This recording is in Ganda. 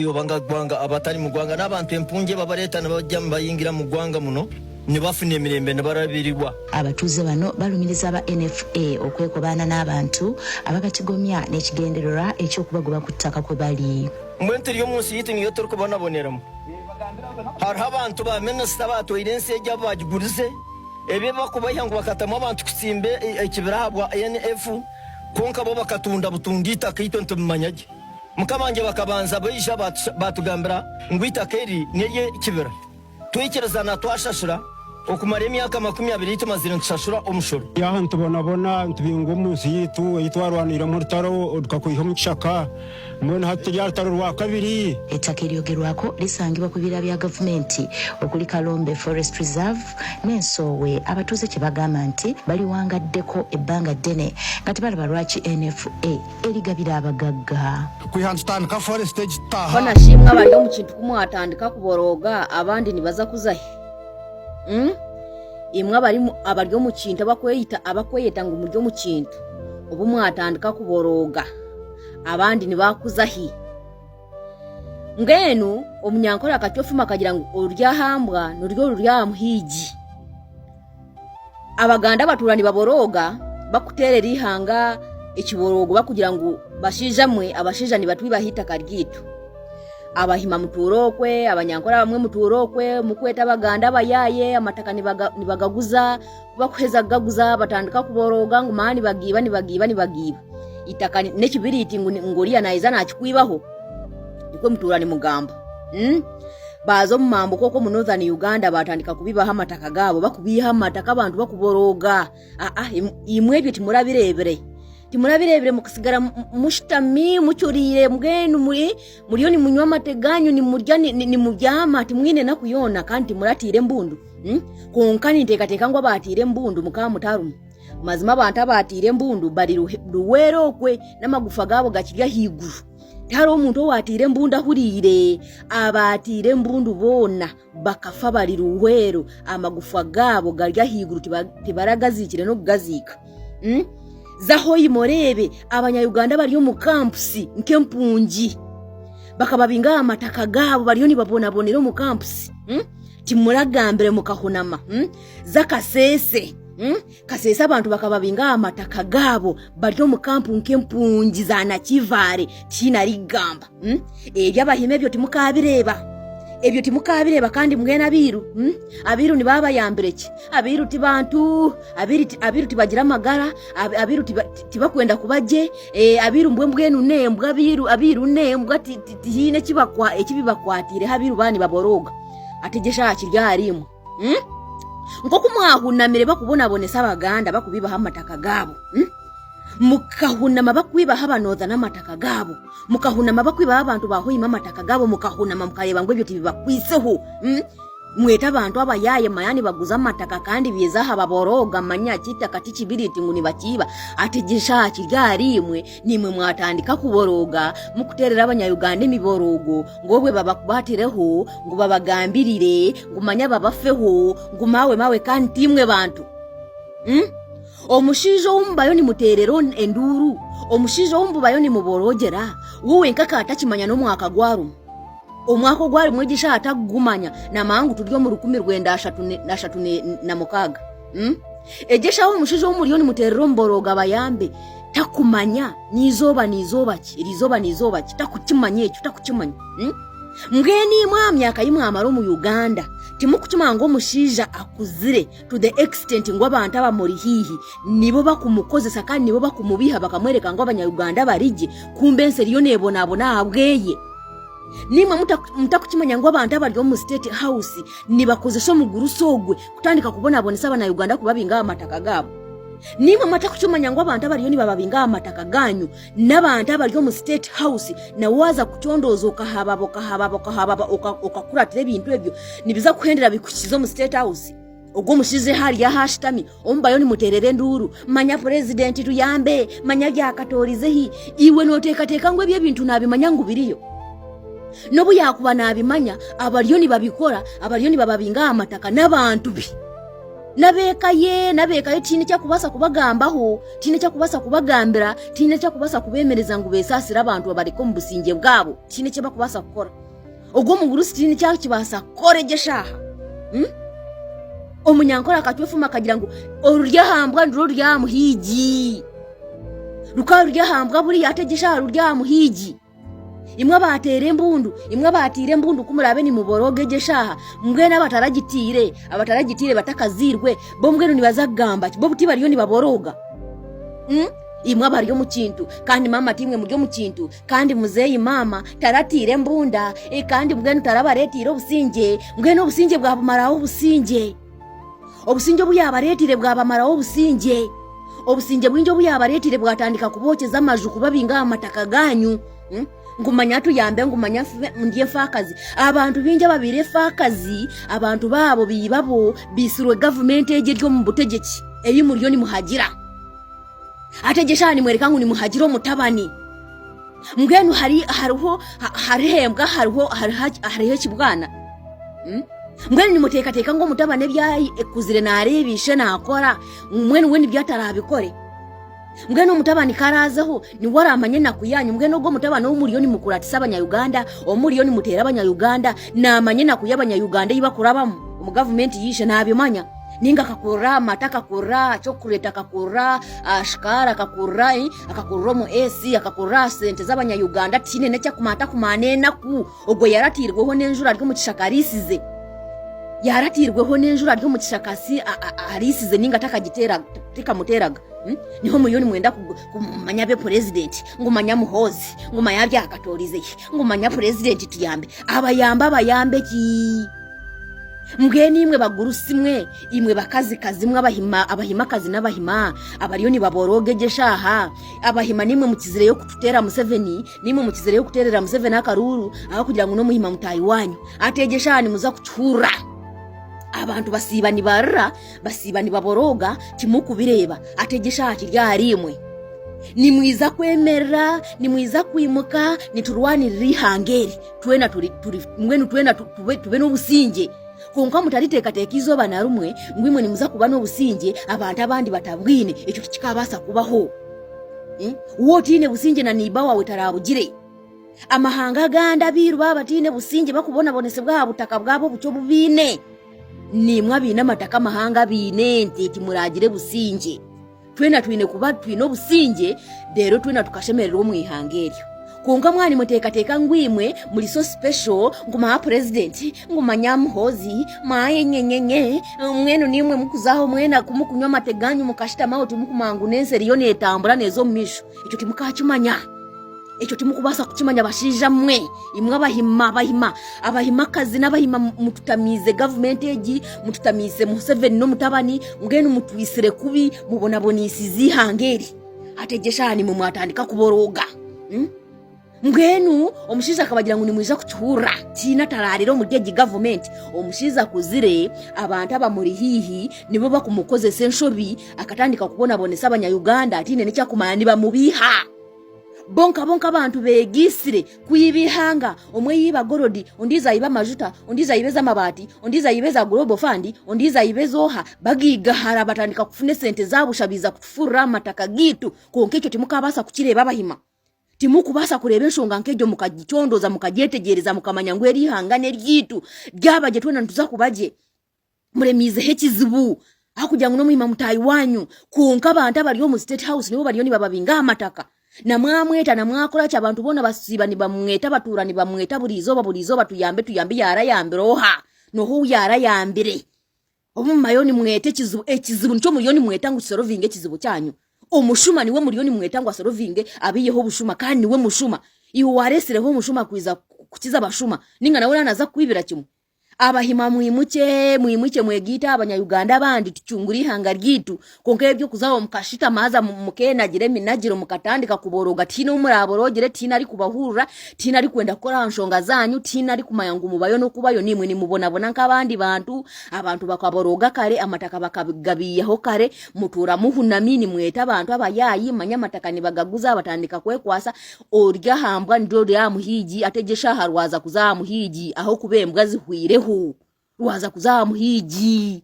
Yobanga gwanga abatali mu gwanga n'abantu empunje babaleta nabajja mbayingira mu gwanga muno ne bafuna emirembe ne barabirirwa. Abatuuze bano balumiriza aba NFA okwekobaana n'abantu abagatigomya n'ekigendererwa ekyokubagoba ku ttaka kwe bali. Mbwente lyo munsi yiti niyo turi kubonaboneramu. Hariho abantu ba minisita batwire ensi ejya bagigulize ebyo bakubayiha ngo bakatamu abantu kusimbe ekibirahabwa NF konka bo bakatunda butundita kaito ntumanyage. Mukamanje bakabanza bayisha batugambira ngo itakeri neye kibira twikireza na twashashura okumara emyaka 20 tumazira nshashura omushoro ya ntubona ntubingo munsi yitu yitwarwanira mu rutaro tukakuyiha mu kishaka mbona hati ya rutaro rwa kabiri. Ettaka eryogerwako lisangibwa ku bira bya gavumenti okuli Kalombe Forest Reserve n'Ensowe. Abatuuze kye bagamba nti baliwangaddeko ebbanga ddene nga tebalaba lwaki NFA erigabira abagagga. Kwihandutandika forest ejitaha banashimwa bali mu kintu kumwatandika kuboroga abandi nibaza kuzahi imwe abali mu kintu abakweyita ngo umuryo mu kintu ubu mwatandika kuboroga abandi nibakuzahi ngenu omunyankora akacyofuma akagira ngo uryahambwa nuryo ryamuhigi. Abaganda baturani baboroga bakuterera ihanga ekiborogo bakugira ngo bashijamwe abashijani batwibahita karyitu abahima muturokwe abanyankora bamwe muturokwe mukweta abaganda bayaye amataka nibagaguza bakweza gaguza batandika kuboroga ngo mani bagiba itaka nekibiriti ngoriya naiza nakikwibaho ndiko muturani mugamba bazo mu mambo koko mu Northern Uganda batandika kubibaha amataka gabo bakubiha amataka abantu bakuboroga imwe ebyo timurabirebere mukasigara mushitami mucyurire mgenu muri munywa amateganyo ni murya ni mubyama timwine nakuyona kandi muratire mbundu konkani ntekateka ngo batire mbundu mukamutarumu mazima abantu abatire mbundu bari ruwerokwe n'amagufa gabo gakirya higuru taro umuntu watire mbunda hurire abatire mbundu bona bakafa bari ruwero amagufa gabo garya higuru tibaragazikire no kugazika zaho imorebe abanya-Uganda bariyo mu campusi nkempunji bakababinga amataka gabo bariyo ni babonabonero mu campusi timuragambere mukahunama zakasese kasese abantu bakababinga amataka gabo bariyo mu kampu nkempunji za nakivare tinarigamba ebyo abahime byo timukabireba kandi mwena abiru ni baba yambireki abiru tibantu abiru tibagira magara abiru tibakwenda kubaje abiru mbwenu nembwa abiru nembwa tihine kibakwa ekibibakwatire habiru bani baboroga ategesha akiryarimu nko kumwahunamire bakubonabonesa abaganda bakubibaha amataka gabo mukahunama bakwibaha abanoza n'amataka gabo mukahunama bakwibaha abantu bahoyima amataka gabo mukahunama mukareba ngo ebyo tibibakwiseho mweta abantu abayaye mayani baguza amataka kandi bieza hababoroga manya kitaka tikibiriti ngo nibakiba ategesha kiryarimwe nimwe mwatandika kuboroga mukuterera abanya-Uganda imiborogo ngo bwe babakubatireho ngo babagambirire ngo manya babafeho ngo mawe kandi timwe bantu omushijo umbayo ni muterero enduru omushijo umbubayo ni muborogera wowe nkaka atakimanya no mwaka gwaru omwako gwari mwigisha atagumanya na mangu turyo mu 10 na mukaga egesha wo mushijo w'umuriyo ni muterero mboroga bayambe takumanya nizoba ki takukimanye ekyo takukimanya mgeni mwamyaka yimwamaro mu Uganda timukukima ngo mushija akuzire to the extent ngo abantu abamuri hihi nibo bakumukozesa kandi nibo bakumubiha bakamwereka ngo abanya-Uganda barije kumbe nseriyo nebonabona abweye nimwe mutakukimanya ngo abantu abari mu state house nibakozesha mu gurusogwe kutandika kubonabonesa abanya-Uganda kubabinga amataka gabo nimwe mutakukimanya ngo abantu abari bababinga amataka ganyu n'abantu abari mu state house na waza kucyondoza okahababa okakuratire ibintu ebyo nibiza kuhendera bikukizo mu state house ubwo mushize hari ya hashtami ombayo ni muterere nduru manya president tuyambe manya byakatorizehi iwe notekateka ngo ebyo bintu nabimanya ngo biriyo nobu yakuba nabimanya abariyo ni babikora abariyo ni bababinga amataka n'abantu bi nabekaye tine cya kubasa kubagambaho, tine cya kubasa kubagambira, tine cya kubasa kubemereza ngo besasira abantu bariko mu businge bwabo, tine cya bakubasa gukora. Ubwo muguru tine cya kibasa koregeshaha. Omunyankora akatwefuma akagira ngo urya hambwa nduro rya muhigi. Rukarya hambwa buri yategesha rurya muhigi. Imwe batere embundu kumurabe ni muboroge geshaha mbwe abataragitire batakazirwe bo mbwe nibazagamba bo buti bariyo nibaboroga imwe bariyo mu kintu kandi mama timwe muryo mu kintu kandi muzeyi mama taratire mbunda kandi mbwe tarabaretire obusinge mbwe no businge bwabumaraho obusinge buyabaretire bwabamaraho obusinge bwinjo buyabaretire bwatandika kubokeza amaju kubabinga amataka ganyu ngumanya tuyambe ngumanya ndiye fakazi abantu binje babire fakazi abantu babo bibabo bisirwe government eje ryo mu butegeki eyi muriyo ni muhagira ategesha ni mwereka ngo ni muhagiro mutabani mbwenu harihembwa hariho kibwana mbwenu ni muteka ngo mutabane bya ekuzire narebishe nakora mwenu weni byatarabikore mbwenu mutabani karazaho ni waramanye nakuyanyu mbwenu ubwo mutabani wo muri yo ni mukuratisa abanya-Uganda muri yo ni mutera abanya-Uganda namanye nakuyaba abanya-Uganda yibakurabamo mu government yishe nabimanya ninga kakura mataka kura chocolate kakura ashkara kakura akakura mu AC akakura sente z'abanya-Uganda tine necya kumata kumanena ku ubwo yaratirweho nenjura ryo mu kishakarisize yaratirweho nenjura ryo mu kishakasi arisize ninga takagitera tikamuteraga niho muyoni mwenda kumanya be president ngumanya muhozi ngumanya bya katorize ngumanya president tuyambe abayambe ki mbweni imwe bagurusimwe imwe bakazi mwe abahima kazi n'abahima abariyo ni baboroge geshaha abahima nimwe mukizire yo kututera Museveni nimwe mukizire yo kuterera Museveni akaruru aho kugira ngo no muhima mutayi wanyu ategesha ni muza kucyura abantu basibani baboroga timukubireba ategesha akirya rimwe ni mwiza kwemera ni mwiza kwimuka niturwanirira ihangeri twena turi mwenu twena tube n'obusinge konka mutaritekateka izoba na rumwe ngwimwe ni muza kuba n'obusinge abantu abandi batabwine icyo kikabasa kubaho wotine businge na niba wawe tarabugire amahanga ganda biru babatine businge bakubona bonese bwa butaka bwabo bucyo bubine ni mwabina mataka amahanga bine ntiti muragire businge twena twine kuba twino businge rero twena tukashemerera wo mwihangeryo kunga mwani mutekateka ngwimwe muri so special nguma president nguma nyamuhozi maye nyenyenye mwenu nimwe mukuzaho mwena kumukunywa mateganyu mukashita mauti mukumangu nenseri yone etambura nezo misho icyo timukachumanya icyo timukubasa kuchimanya bashija mwe imwe abahima kazi n'abahima mututamize government eji mututamize Museveni no mutabani ngenu mutwisire kubi mubona bonisi zihangeri ategesha ni mumwatandika kuboroga mbwenu omushiza akabagira ngo ni mwiza kucyura tina tarariro mu gihe government omushiza kuzire abantu abamuri hihi nibo bakumukoze senshobi akatandika kubona bonesa abanya-Uganda atine necya kumani bamubiha bonka abantu begisire kuyibihanga omwe yiba gorodi ondiza yiba majuta ondiza yibeza mabati ondiza yibeza global fund ondiza yibezoha bagiga hara batandika kufune sente zabushabiza kufura mataka gitu konkecho timukabasa kukireba bahima timukubasa kureba enshonga nkejo mukagitondoza mukagyetegereza mukamanya ngweri hangane ryitu ryabaje twena ntuza kubaje muremize hekizibu akujya ngo muhima mutayi wanyu konka abantu abariyo mu state house nibo bariyo ni bababinga amataka na mwamweta na mwakora cya abantu bona basiba ni bamweta baturani bamweta burizo tuyambe yara yambiroha no hu yara yambire omumayoni mwete ekizibu nco muyoni mweta ngo sorovinge kizibu cyanyu umushuma niwe muriyoni mweta ngo asorovinge abiyeho bushuma kandi niwe mushuma iwo waresireho mushuma kwiza kukiza abashuma ninga nawe naza kwibira kimwe abahima mwimuke mwegita abanya-Uganda bandi tucunguri hanga ryitu konke byo kuzaho mukashita maza mukenagire minagiro mukatandika kuboroga tino muraborogere tina ari kubahurura tina ari kwenda kora nshonga zanyu tina ari kumayangu mubayo no kubayo nimwe ni mubona nk'abandi abantu bakaboroga kare amataka bakagabiyeho kare mutura muhunamini mweta abantu abayayi manyamataka ni bagaguza batandika kwekwasa orya hambwa ndo ya muhigi ategesha harwaza kuzamuhigi aho kubembwa zihwireho rwaza kuzamuhigi